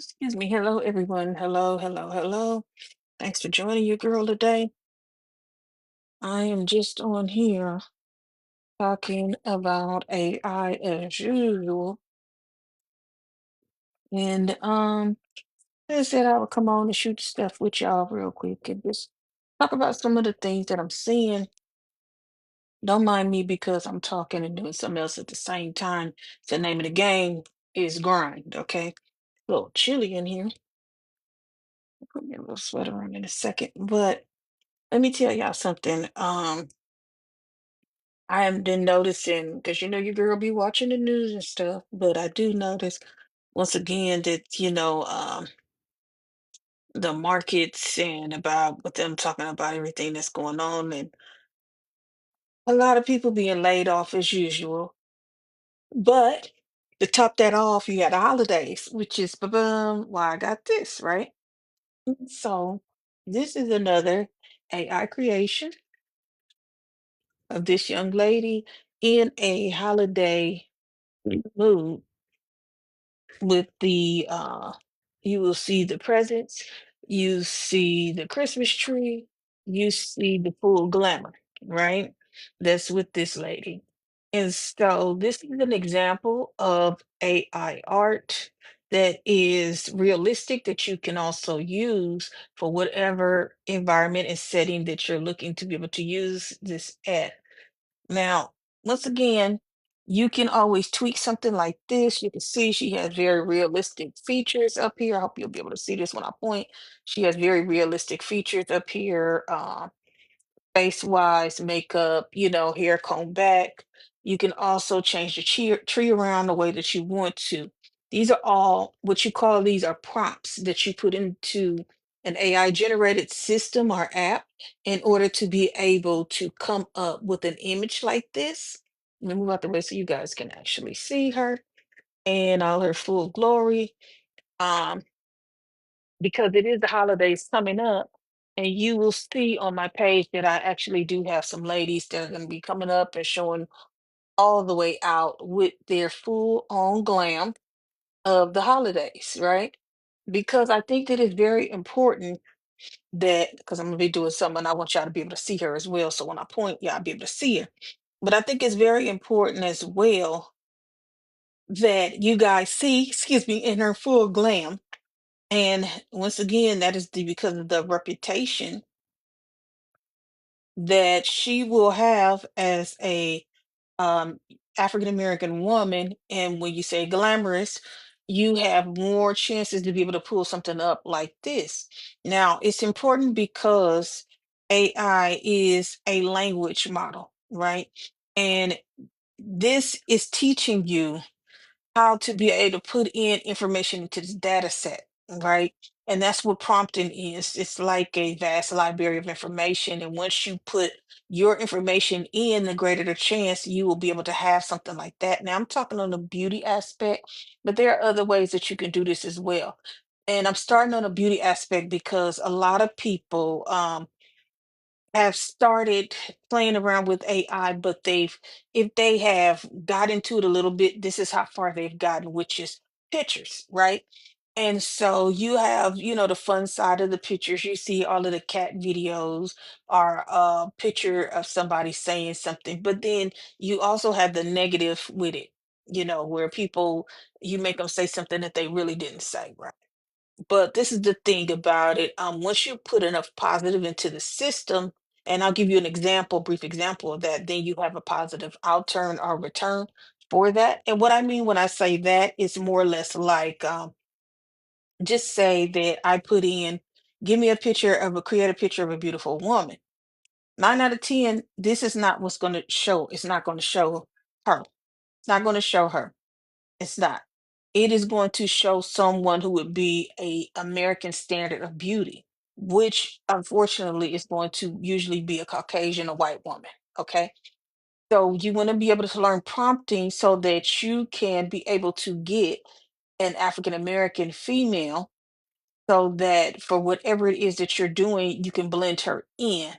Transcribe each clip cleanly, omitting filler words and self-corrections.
Excuse me. Hello, everyone. Hello, hello, hello. Thanks for joining your girl today. I am just on here talking about AI as usual. And I said I would come on and shoot stuff with y'all real quick and just talk about some of the things that I'm seeing. Don't mind me because I'm talking and doing something else at the same time. The name of the game is grind, okay? A little chilly in here. Put me a little sweater on in a second. But let me tell y'all something. I have been noticing because your girl be watching the news and stuff, but I do notice once again that the markets and about with them talking about everything that's going on and a lot of people being laid off as usual. But to top that off, you got the holidays, which is why I got this, right? So this is another AI creation of this young lady in a holiday mood with you will see the presents, you see the Christmas tree, you see the full glamour, right? That's with this lady. And so this is an example of AI art that is realistic that you can also use for whatever environment and setting that you're looking to be able to use this at. Now, once again, you can always tweak something like this. You can see she has very realistic features up here. I hope you'll be able to see this when I point. She has very realistic features up here. Face wise, makeup, hair comb back. You can also change the tree around the way that you want to. These are all what you call these are prompts that you put into an AI generated system or app in order to be able to come up with an image like this. Let me move out the way so you guys can actually see her and all her full glory. Um, because it is the holidays coming up. And you will see on my page that I actually do have some ladies that are going to be coming up and showing all the way out with their full on glam of the holidays, right? Because I think that it's very important that, because I'm going to be doing something, and I want y'all to be able to see her as well. So when I point, y'all be able to see her. But I think it's very important as well that you guys see, excuse me, in her full glam. And once again, that is because of the reputation that she will have as a um, African American woman. And when you say glamorous, you have more chances to be able to pull something up like this. Now, it's important because AI is a language model, right? And this is teaching you how to be able to put in information into this data set, right? And that's what prompting is. It's like a vast library of information. And once you put your information in, the greater the chance you will be able to have something like that. Now, I'm talking on the beauty aspect, but there are other ways that you can do this as well. And I'm starting on the beauty aspect because a lot of people, have started playing around with AI, but if they have got into it a little bit, this is how far they've gotten, which is pictures, right? And so you have, the fun side of the pictures. You see all of the cat videos are a picture of somebody saying something, but then you also have the negative with it, where people, you make them say something that they really didn't say, right? But this is the thing about it. Once you put enough positive into the system, and I'll give you an example, brief example of that, then you have a positive outturn or return for that. And what I mean when I say that is more or less like just say that I put in, give me a picture of create a picture of a beautiful woman. 9 out of 10, this is not what's going to show. It's not going to show her. It's not going to show her. It's not. It is going to show someone who would be a American standard of beauty, which unfortunately is going to usually be a Caucasian, a white woman. Okay. So you want to be able to learn prompting so that you can be able to get an African American female so that for whatever it is that you're doing, you can blend her in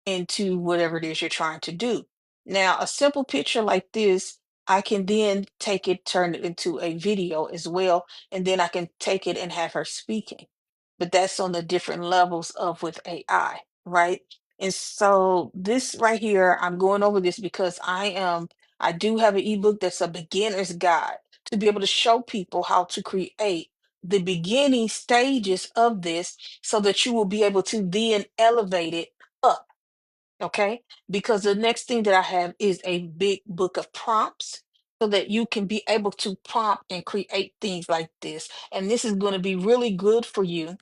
into whatever it is you're trying to do. Now, a simple picture like this, I can then take it, turn it into a video as well, and then I can take it and have her speaking. But that's on the different levels of with AI, right? And so this right here, I'm going over this because I do have an ebook that's a beginner's guide to be able to show people how to create the beginning stages of this so that you will be able to then elevate it up. Okay. Because the next thing that I have is a big book of prompts so that you can be able to prompt and create things like this. And this is going to be really good for you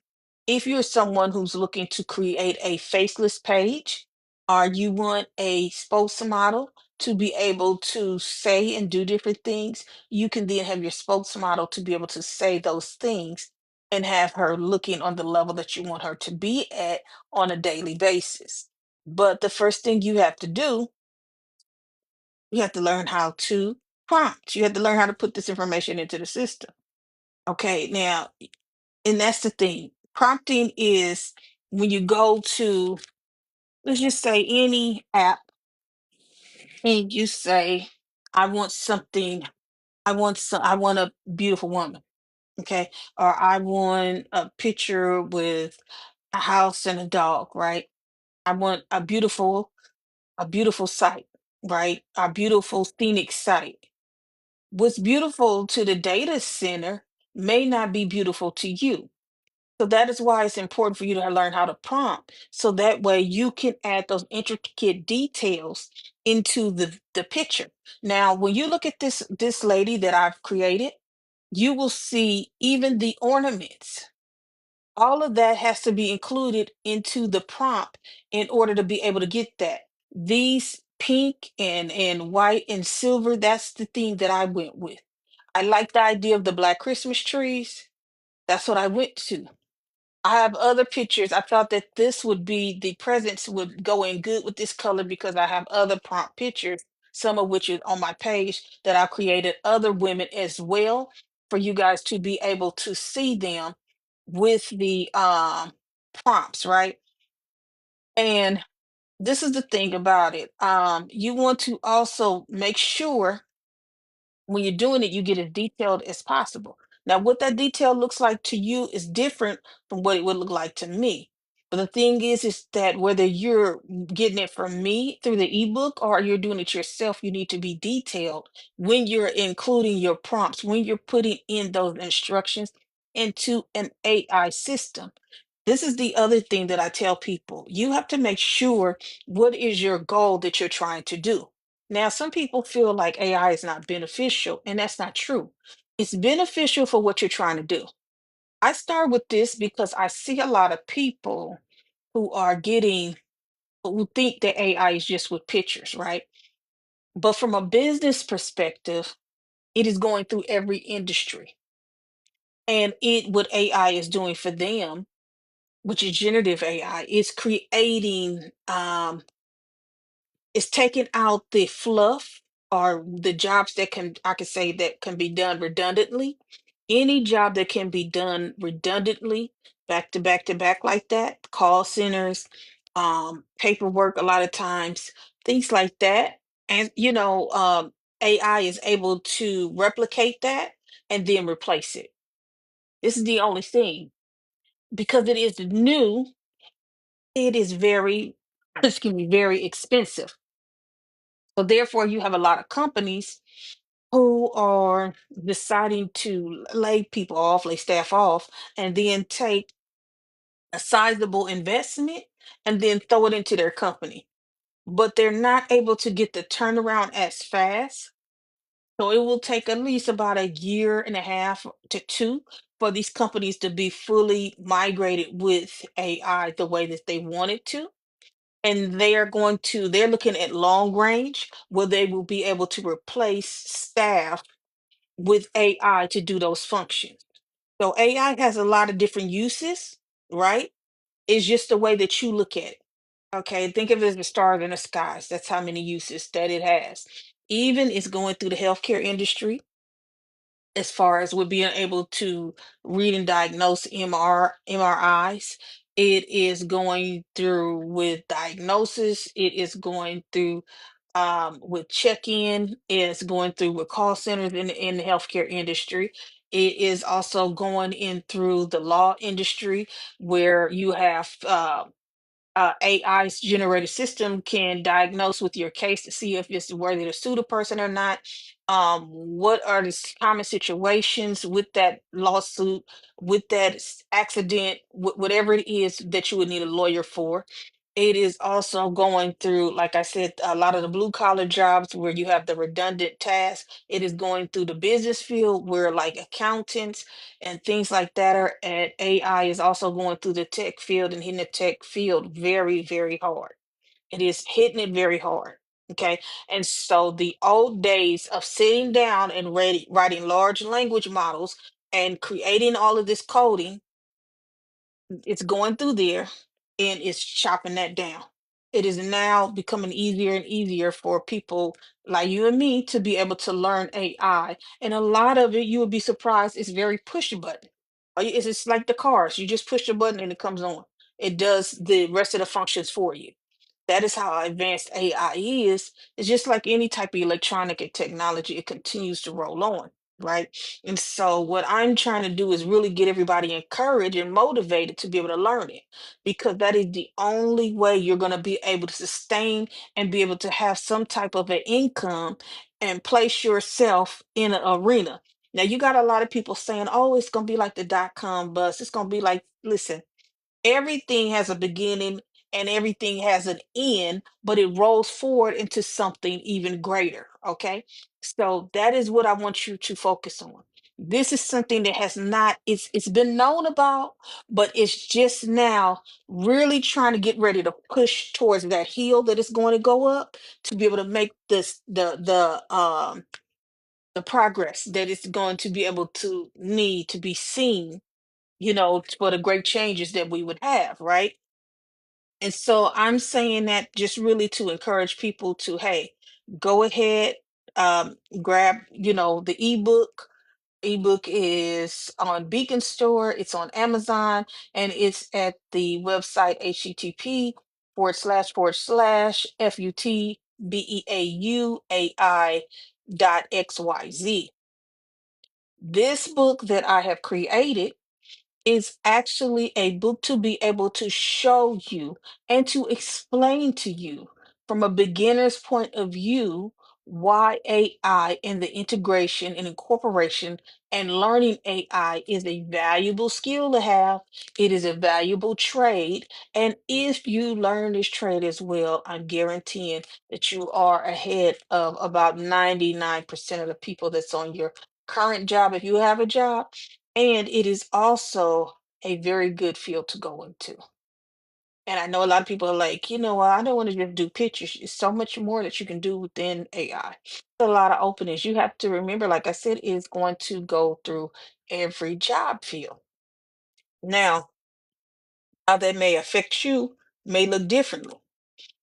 if you're someone who's looking to create a faceless page, or you want a spokesmodel to be able to say and do different things, you can then have your spokesmodel to be able to say those things and have her looking on the level that you want her to be at on a daily basis. But the first thing you have to do, you have to learn how to prompt. You have to learn how to put this information into the system. Okay, now, and that's the thing. Prompting is when you go to, let's just say any app, and you say, I want something, I want a beautiful woman, okay? Or I want a picture with a house and a dog, right? I want a beautiful site, right? A beautiful scenic site. What's beautiful to the data center may not be beautiful to you. So that is why it's important for you to learn how to prompt. So that way you can add those intricate details into the picture. Now, when you look at this lady that I've created, you will see even the ornaments. All of that has to be included into the prompt in order to be able to get that. These pink and white and silver, that's the theme that I went with. I like the idea of the Black Christmas trees. That's what I went to. I have other pictures. I felt that this would be the presents would go in good with this color because I have other prompt pictures, some of which is on my page that I created other women as well for you guys to be able to see them with the prompts, right? And this is the thing about it. You want to also make sure when you're doing it, you get as detailed as possible. Now, what that detail looks like to you is different from what it would look like to me. But the thing is that whether you're getting it from me through the ebook or you're doing it yourself, you need to be detailed when you're including your prompts, when you're putting in those instructions into an AI system. This is the other thing that I tell people. You have to make sure what is your goal that you're trying to do. Now, some people feel like AI is not beneficial, and that's not true. It's beneficial for what you're trying to do. I start with this because I see a lot of people who are who think that AI is just with pictures, right? But from a business perspective, it is going through every industry. And what AI is doing for them, which is generative AI, is creating it's taking out the fluff or the jobs that can I could say that can be done redundantly. Any job that can be done redundantly, back to back to back like that, call centers, paperwork a lot of times, things like that. And AI is able to replicate that and then replace it. This is the only thing. Because it is new, it is very, excuse me, very expensive. So therefore, you have a lot of companies who are deciding to lay people off, lay staff off, and then take a sizable investment and then throw it into their company. But they're not able to get the turnaround as fast. So it will take at least about a year and a half to two for these companies to be fully migrated with AI the way that they want it to. And they're looking at long range where they will be able to replace staff with AI to do those functions. So AI has a lot of different uses, right? It's just the way that you look at it. Okay, think of it as the stars in the skies. That's how many uses that it has. Even it's going through the healthcare industry as far as with being able to read and diagnose MRIs. It is going through with diagnosis. It is going through with check-in, is going through with call centers in the healthcare industry. It is also going in through the law industry, where you have AI's generated system can diagnose with your case to see if it's worthy to sue the person or not. What are the common situations with that lawsuit, with that accident, whatever it is that you would need a lawyer for. It is also going through, like I said, a lot of the blue collar jobs where you have the redundant tasks. It is going through the business field where, like, accountants and things like that are at. AI is also going through the tech field and hitting the tech field very, very hard. It is hitting it very hard. Okay. And so the old days of sitting down and writing large language models and creating all of this coding, it's going through there and it's chopping that down. It is now becoming easier and easier for people like you and me to be able to learn AI. And a lot of it, you would be surprised, is very push button. It's just like the cars. You just push the button and it comes on. It does the rest of the functions for you. That is how advanced AI is. It's just like any type of electronic and technology, it continues to roll on, right? And so, what I'm trying to do is really get everybody encouraged and motivated to be able to learn it, because that is the only way you're going to be able to sustain and be able to have some type of an income and place yourself in an arena. Now, you got a lot of people saying, oh, it's going to be like the dot com bust. It's going to be like, listen, everything has a beginning and everything has an end, but it rolls forward into something even greater. Okay. So that is what I want you to focus on. This is something that has not, it's been known about, but it's just now really trying to get ready to push towards that hill that is going to go up to be able to make this the progress that it's going to be able to need to be seen, for the great changes that we would have, right? And so I'm saying that just really to encourage people to, hey, go ahead, grab, the ebook. Ebook is on Beacon Store, it's on Amazon, and it's at the website http forward slash FUTBEAUAI .xyz. This book that I have created is actually a book to be able to show you and to explain to you from a beginner's point of view why AI and the integration and incorporation and learning AI is a valuable skill to have. It is a valuable trade. And if you learn this trade as well, I'm guaranteeing that you are ahead of about 99% of the people that's on your current job, if you have a job. And it is also a very good field to go into. And I know a lot of people are like, well, I don't want to just do pictures. It's so much more that you can do within AI. A lot of openings. You have to remember, like I said, is going to go through every job field. Now, how that may affect you may look differently.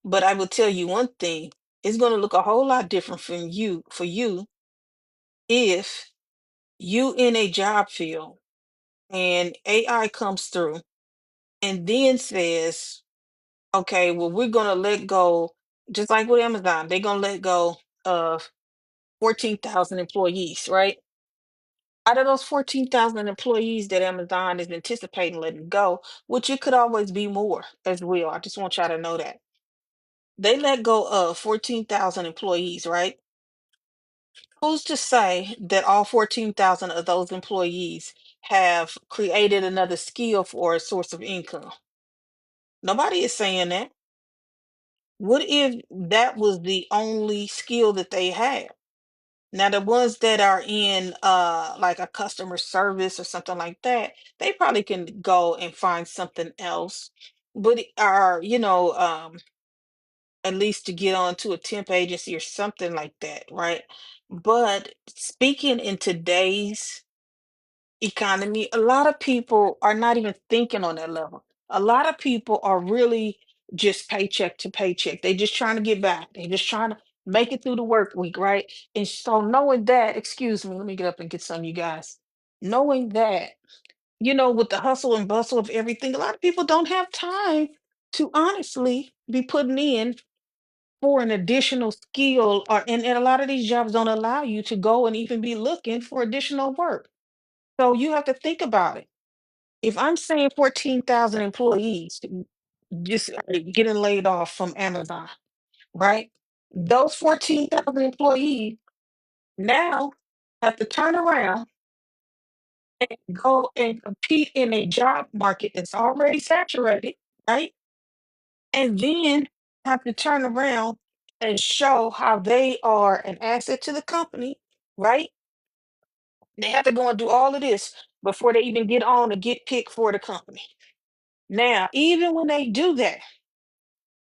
But I will tell you one thing, it's going to look a whole lot different for you if you in a job field and AI comes through and then says, okay, well, we're going to let go, just like with Amazon, they're going to let go of 14,000 employees, right? Out of those 14,000 employees that Amazon is anticipating letting go, which it could always be more as well. I just want y'all to know that. They let go of 14,000 employees, right? Who's to say that all 14,000 of those employees have created another skill for a source of income? Nobody is saying that. What if that was the only skill that they had? Now, the ones that are in like a customer service or something like that, they probably can go and find something else. But are, at least to get on to a temp agency or something like that, right? But speaking in today's economy, a lot of people are not even thinking on that level. A lot of people are really just paycheck to paycheck. They just trying to get back. They just trying to make it through the work week, right? And so knowing that, excuse me, let me get up and get some of you guys. Knowing that, with the hustle and bustle of everything, a lot of people don't have time to honestly be putting in for an additional skill, or and a lot of these jobs don't allow you to go and even be looking for additional work. So you have to think about it. If I'm saying 14,000 employees just are getting laid off from Amazon, right? Those 14,000 employees now have to turn around and go and compete in a job market that's already saturated, right? And then have to turn around and show how they are an asset to the company, right? They have to go and do all of this before they even get on to get picked for the company. Now, even when they do that,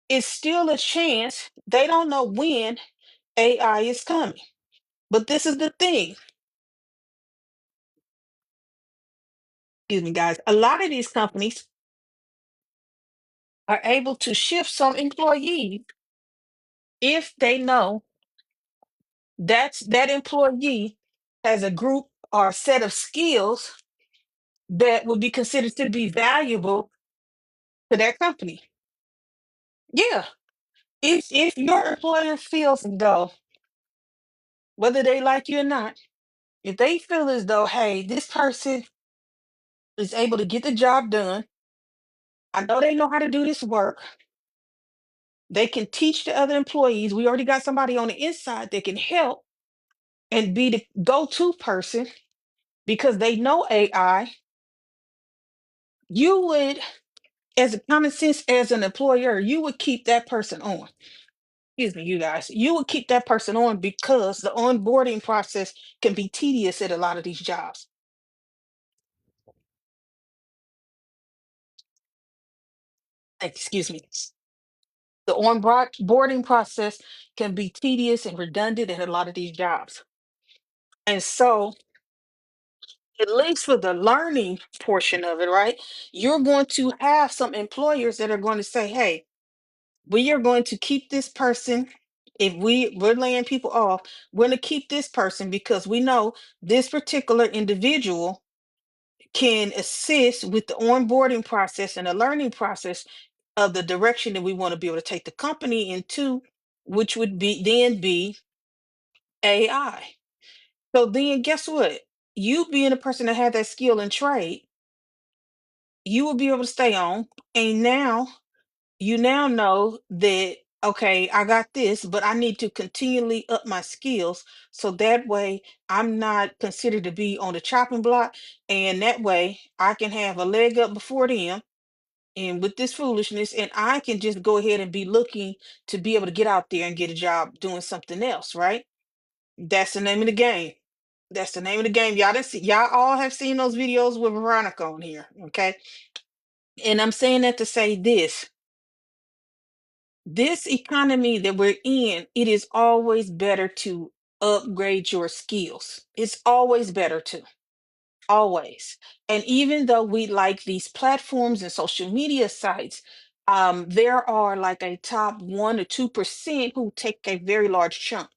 it's still a chance. They don't know when AI is coming. But this is the thing, excuse me, guys. A lot of these companies are able to shift some employees if they know that employee has a group or a set of skills that would be considered to be valuable to that company. Yeah. If your employer feels as though, whether they like you or not, if they feel as though, hey, this person is able to get the job done, I know they know how to do this work. They can teach the other employees. We already got somebody on the inside that can help and be the go-to person because they know AI. You would, as a common sense, as an employer, you would keep that person on. Excuse me, you guys. You would keep that person on because the onboarding process can be tedious at a lot of these jobs. Excuse me. The onboarding process can be tedious and redundant at a lot of these jobs. And so, at least for the learning portion of it, right? You're going to have some employers that are going to say, hey, we are going to keep this person. If we're laying people off, we're going to keep this person because we know this particular individual can assist with the onboarding process and the learning process of the direction that we want to be able to take the company into, which would be AI. So then guess what? You being a person that had that skill and trade, you will be able to stay on. And now you now know that, okay, I got this, but I need to continually up my skills so that way I'm not considered to be on the chopping block. And that way I can have a leg up before them and with this foolishness, and I can just go ahead and be looking to be able to get out there and get a job doing something else, right? That's the name of the game. That's the name of the game. Y'all didn't see, y'all all have seen those videos with Veronica on here, okay? And I'm saying that to say this economy that we're in, it is always better to upgrade your skills. It's always better to, always. And even though we like these platforms and social media sites, there are like a top 1 or 2% who take a very large chunk.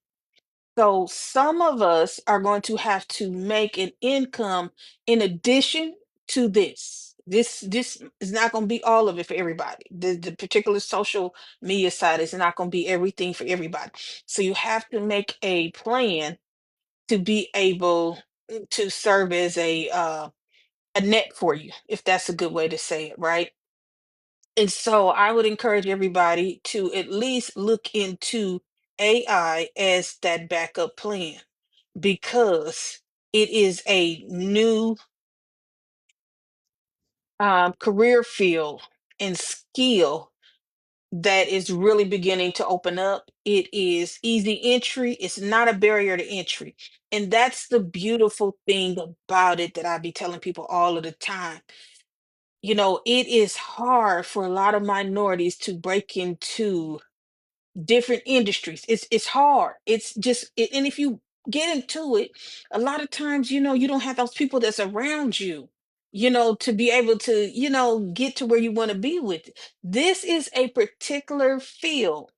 So some of us are going to have to make an income in addition to this. This is not going to be all of it for everybody. The particular social media side is not going to be everything for everybody. So you have to make a plan to be able to serve as a net for you, if that's a good way to say it, right? And so I would encourage everybody to at least look into AI as that backup plan because it is a new career field and skill that is really beginning to open up. It is easy entry, it's not a barrier to entry. And that's the beautiful thing about it that I be telling people all of the time. You know, it is hard for a lot of minorities to break into different industries. It's hard. It's just and if you get into it, a lot of times, you don't have those people that's around you, to be able to, get to where you want to be with it. This is a particular field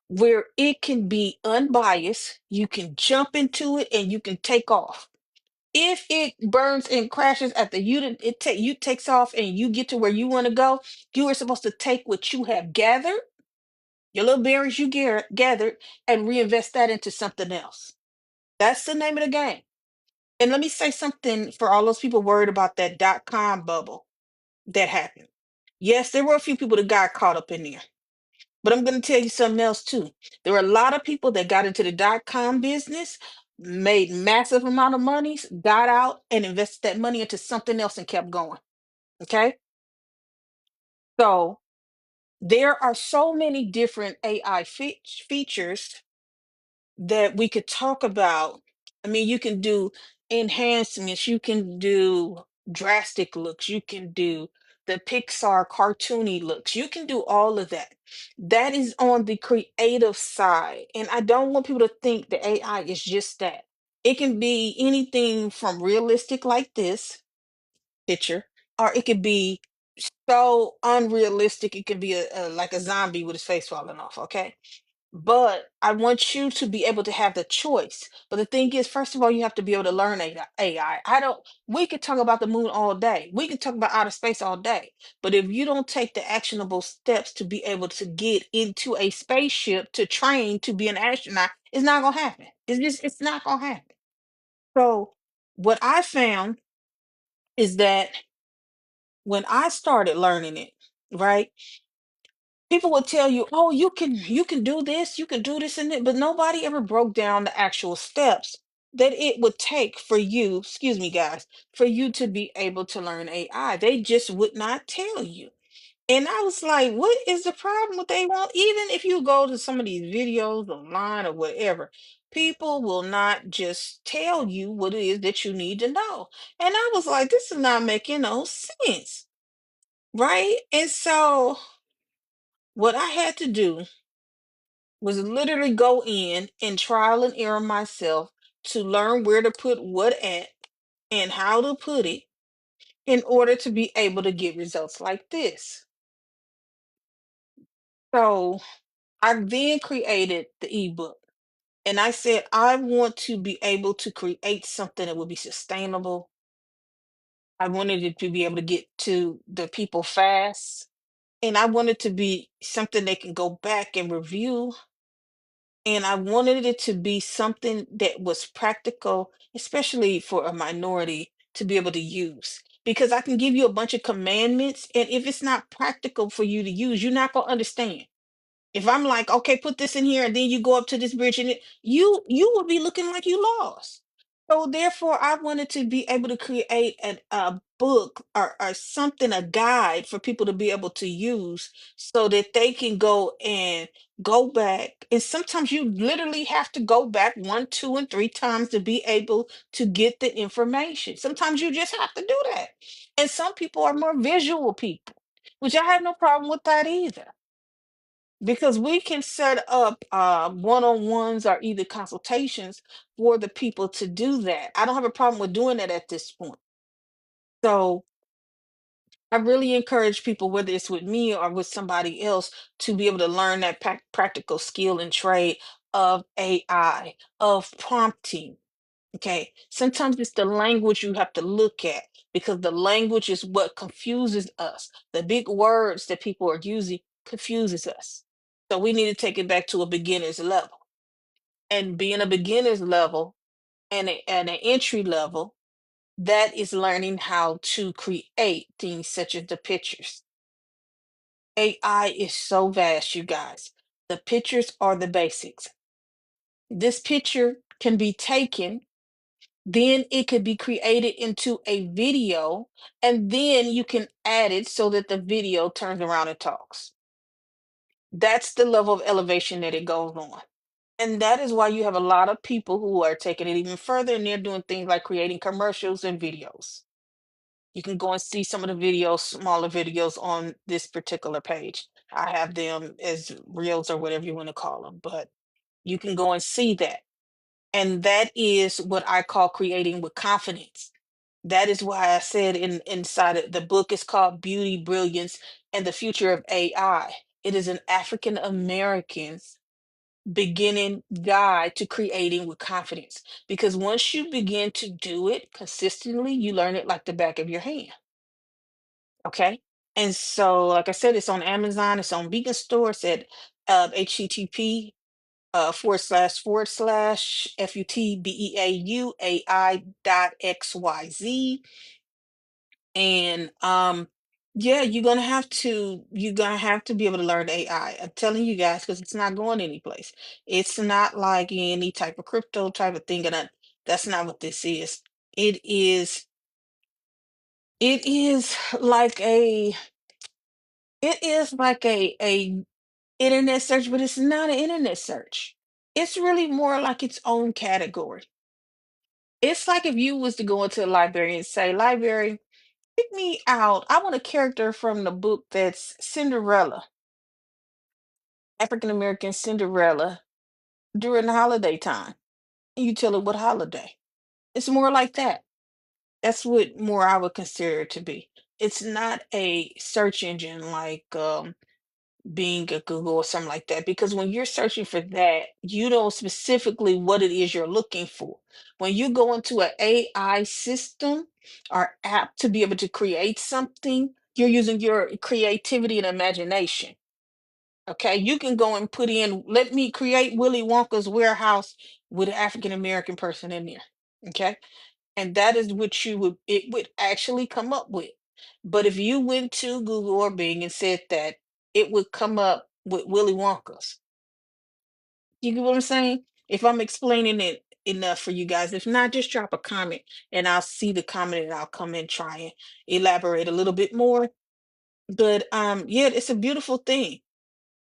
where it can be unbiased. You can jump into it and you can take off. If it burns and crashes at the unit, you takes off and you get to where you want to go. You are supposed to take what you have gathered your little berries you gathered, and reinvest that into something else. That's the name of the game. And let me say something for all those people worried about that .com bubble that happened. Yes, there were a few people that got caught up in there. But I'm going to tell you something else too. There were a lot of people that got into the .com business, made massive amount of monies, got out and invested that money into something else and kept going. Okay? So there are so many different AI features that we could talk about. I mean, you can do enhancements, you can do drastic looks, you can do the Pixar cartoony looks, you can do all of that. That is on the creative side. And I don't want people to think the AI is just that. It can be anything from realistic like this picture, or it could be so unrealistic, it could be like a zombie with his face falling off, okay? But I want you to be able to have the choice. But the thing is, first of all, you have to be able to learn AI. I don't, we could talk about the moon all day. We could talk about outer space all day. But if you don't take the actionable steps to be able to get into a spaceship to train to be an astronaut, it's not going to happen. It's not going to happen. So, what I found is that when I started learning it, right? People would tell you, "Oh, you can do this, you can do this and that," but nobody ever broke down the actual steps that it would take for you, excuse me, guys, for you to be able to learn AI. They just would not tell you. And I was like, what is the problem with they won't? Even if you go to some of these videos online or whatever, people will not just tell you what it is that you need to know. And I was like, this is not making no sense, right? And so what I had to do was literally go in and trial and error myself to learn where to put what at and how to put it in order to be able to get results like this. So I then created the ebook and I said, I want to be able to create something that would be sustainable. I wanted it to be able to get to the people fast. And I wanted to be something they can go back and review, and I wanted it to be something that was practical, especially for a minority to be able to use. Because I can give you a bunch of commandments, and if it's not practical for you to use, you're not going to understand. If I'm like, okay, put this in here, and then you go up to this bridge, and you will be looking like you lost. So therefore, I wanted to be able to create a book or something, a guide for people to be able to use, so that they can go and go back. And sometimes you literally have to go back one, two, and three times to be able to get the information. Sometimes you just have to do that. And some people are more visual people, which I have no problem with that either, because we can set up one-on-ones or either consultations for the people to do that. I don't have a problem with doing that at this point. So I really encourage people, whether it's with me or with somebody else, to be able to learn that practical skill and trade of AI, of prompting. Okay, sometimes it's the language you have to look at, because the language is what confuses us. The big words that people are using confuses us. So we need to take it back to a beginner's level. And being a beginner's level and an entry level, that is learning how to create things such as the pictures. AI is so vast, you guys. The pictures are the basics. This picture can be taken, then it could be created into a video, and then you can add it so that the video turns around and talks. That's the level of elevation that it goes on. And that is why you have a lot of people who are taking it even further, and they're doing things like creating commercials and videos. You can go and see some of the videos, smaller videos on this particular page. I have them as reels or whatever you want to call them, but you can go and see that. And that is what I call creating with confidence. That is why I said inside it, the book is called Beauty, Brilliance, and the Future of AI. It is an African American's beginning guide to creating with confidence. Because once you begin to do it consistently, you learn it like the back of your hand. Okay. And so, like I said, it's on Amazon, it's on Beacon Store, it's at HTTP //FUTBEAUAI.XYZ. And yeah, you're gonna have to be able to learn AI. I'm telling you guys, because it's not going anyplace. It's not like any type of crypto type of thing, and that's not what this is. It is it is like a it is like a internet search, but it's not an internet search. It's really more like its own category. It's like if you was to go into a library and say, library, pick me out. I want a character from the book that's Cinderella, African American Cinderella during the holiday time. And you tell it what holiday. It's more like that. That's what more I would consider it to be. It's not a search engine like being a Google or something like that. Because when you're searching for that, you know specifically what it is you're looking for. When you go into an AI system or app to be able to create something, you're using your creativity and imagination. Okay, you can go and put in, let me create Willy Wonka's warehouse with an African American person in there. Okay, and that is what it would actually come up with. But if you went to Google or Bing and said that, it would come up with Willy Wonka's. You get what I'm saying? If I'm explaining it enough for you guys, if not, just drop a comment and I'll see the comment and I'll come and try and elaborate a little bit more. But yeah, it's a beautiful thing.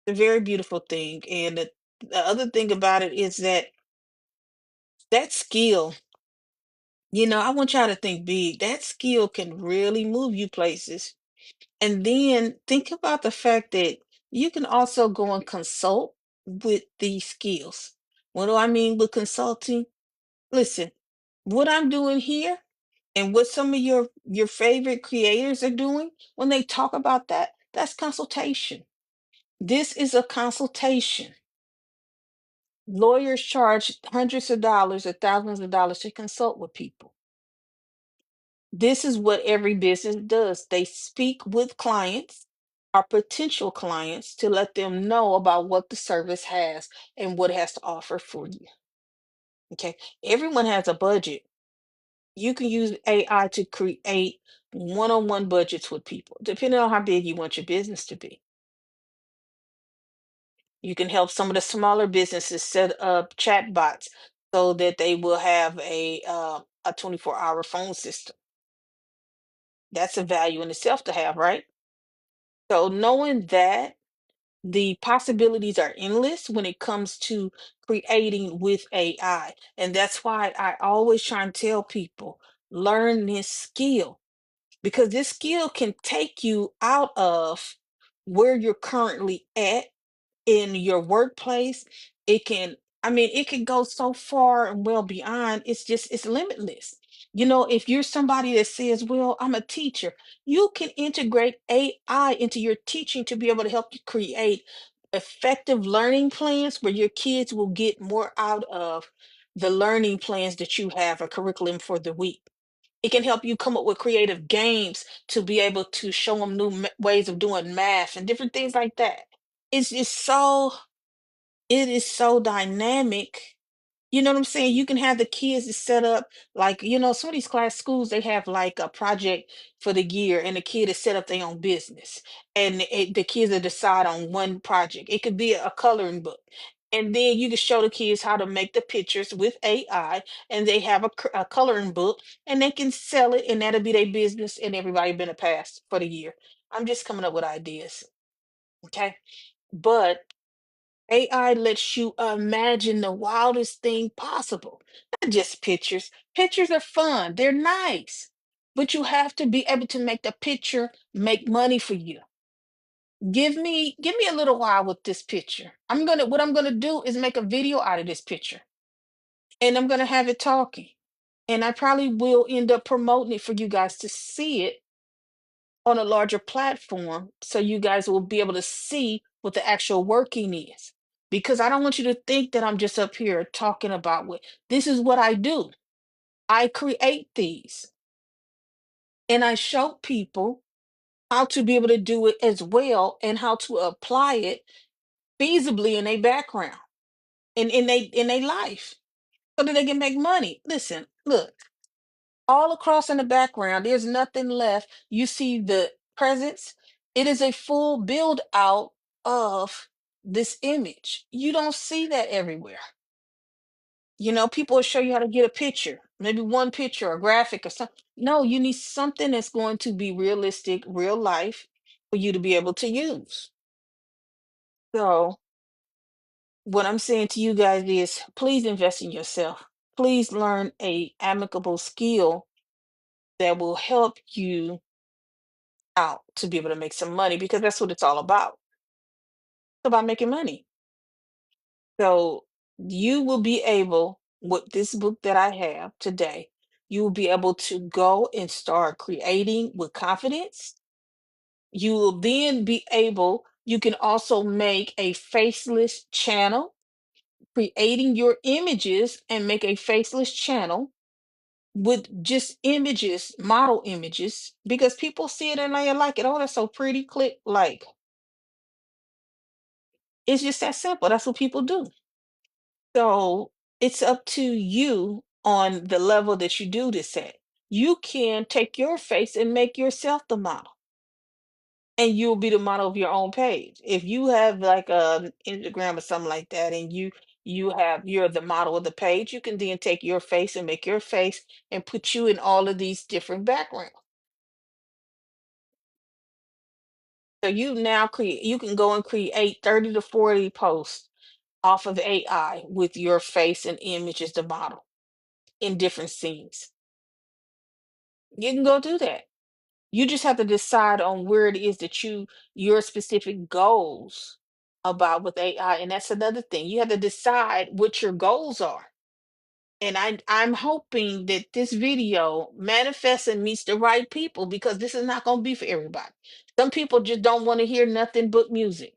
A very beautiful thing. And the other thing about it is that that skill, I want y'all to think big. That skill can really move you places. And then think about the fact that you can also go and consult with these skills. What do I mean with consulting? Listen, what I'm doing here and what some of your favorite creators are doing when they talk about that, that's consultation. This is a consultation. Lawyers charge hundreds of dollars or thousands of dollars to consult with people. This is what every business does. They speak with clients or potential clients to let them know about what the service has and what it has to offer for you. Okay. Everyone has a budget. You can use AI to create one-on-one budgets with people, depending on how big you want your business to be. You can help some of the smaller businesses set up chat bots so that they will have a 24-hour phone system. That's a value in itself to have, right? So knowing that the possibilities are endless when it comes to creating with AI. And that's why I always try and tell people, learn this skill because this skill can take you out of where you're currently at in your workplace. It can, I mean, it can go so far and well beyond. It's limitless. If you're somebody that says, well, I'm a teacher, you can integrate AI into your teaching to be able to help you create effective learning plans where your kids will get more out of the learning plans that you have, a curriculum for the week. It can help you come up with creative games to be able to show them new ways of doing math and different things like that. It's just it is so dynamic. You know what I'm saying? You can have the kids to set up like, some of these class schools, they have like a project for the year and the kid is set up their own business. And the kids will decide on one project. It could be a coloring book. And then you can show the kids how to make the pictures with AI and they have a coloring book and they can sell it and that'll be their business and everybody been a pass for the year. I'm just coming up with ideas. Okay. But AI lets you imagine the wildest thing possible. Not just pictures. Pictures are fun, they're nice. But you have to be able to make the picture make money for you. Give me a little while with this picture. What I'm gonna do is make a video out of this picture. And I'm gonna have it talking. And I probably will end up promoting it for you guys to see it on a larger platform so you guys will be able to see what the actual working is. Because I don't want you to think that I'm just up here talking about what this is what I do. I create these and I show people how to be able to do it as well and how to apply it feasibly in their background and in their life so that they can make money. Listen, look, all across in the background, there's nothing left. You see the presence. It is a full build out of this image. You don't see that everywhere. People will show you how to get a picture, maybe one picture, a graphic or something. No, you need something that's going to be realistic, real life for you to be able to use. So, what I'm saying to you guys is please invest in yourself. Please learn a amicable skill that will help you out to be able to make some money because that's what it's all about. It's about making money. So you will be able, with this book that I have today, you will be able to go and start creating with confidence. You will then be able, you can also make a faceless channel, creating your images and make a faceless channel with just images, model images, because people see it and they like it. Oh, that's so pretty. Click like. It's just that simple. That's what people do. So it's up to you on the level that you do this at. You can take your face and make yourself the model, and you'll be the model of your own page. If you have like a Instagram or something like that, and you're the model of the page, you can then take your face and make your face and put you in all of these different backgrounds. So you can go and create 30 to 40 posts off of AI with your face and image as the model in different scenes. You can go do that. You just have to decide on where it is that your specific goals about with AI. And that's another thing. You have to decide what your goals are. And I'm hoping that this video manifests and meets the right people because this is not going to be for everybody. Some people just don't want to hear nothing but music.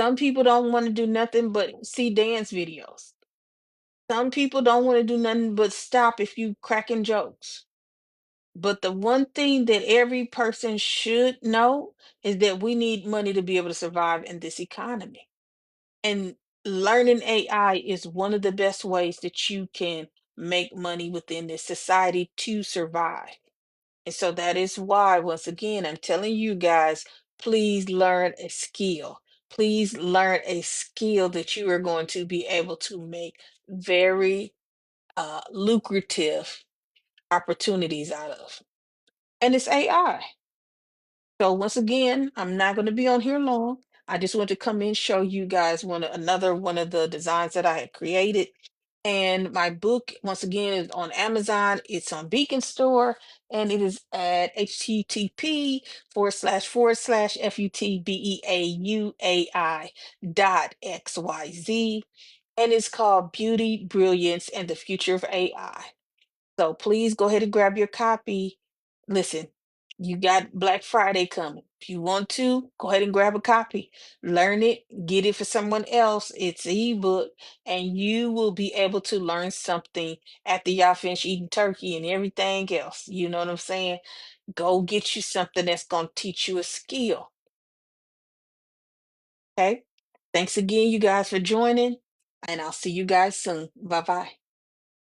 Some people don't want to do nothing but see dance videos. Some people don't want to do nothing but stop if you cracking jokes. But the one thing that every person should know is that we need money to be able to survive in this economy. And learning AI is one of the best ways that you can make money within this society to survive. And so that is why, once again, I'm telling you guys, please learn a skill. Please learn a skill that you are going to be able to make very lucrative opportunities out of. And it's AI. So once again, I'm not going to be on here long. I just want to come in show you guys another one of the designs that I had created. And my book, once again, is on Amazon. It's on Beacon Store, and it is at http // futbeauai .xyz. And it's called Beauty, Brilliance, and the Future of AI. So please go ahead and grab your copy. Listen, you got Black Friday coming. If you want to, go ahead and grab a copy. Learn it, get it for someone else. It's an ebook, and you will be able to learn something after y'all finish eating turkey and everything else. You know what I'm saying? Go get you something that's going to teach you a skill. Okay? Thanks again, you guys, for joining, and I'll see you guys soon. Bye bye.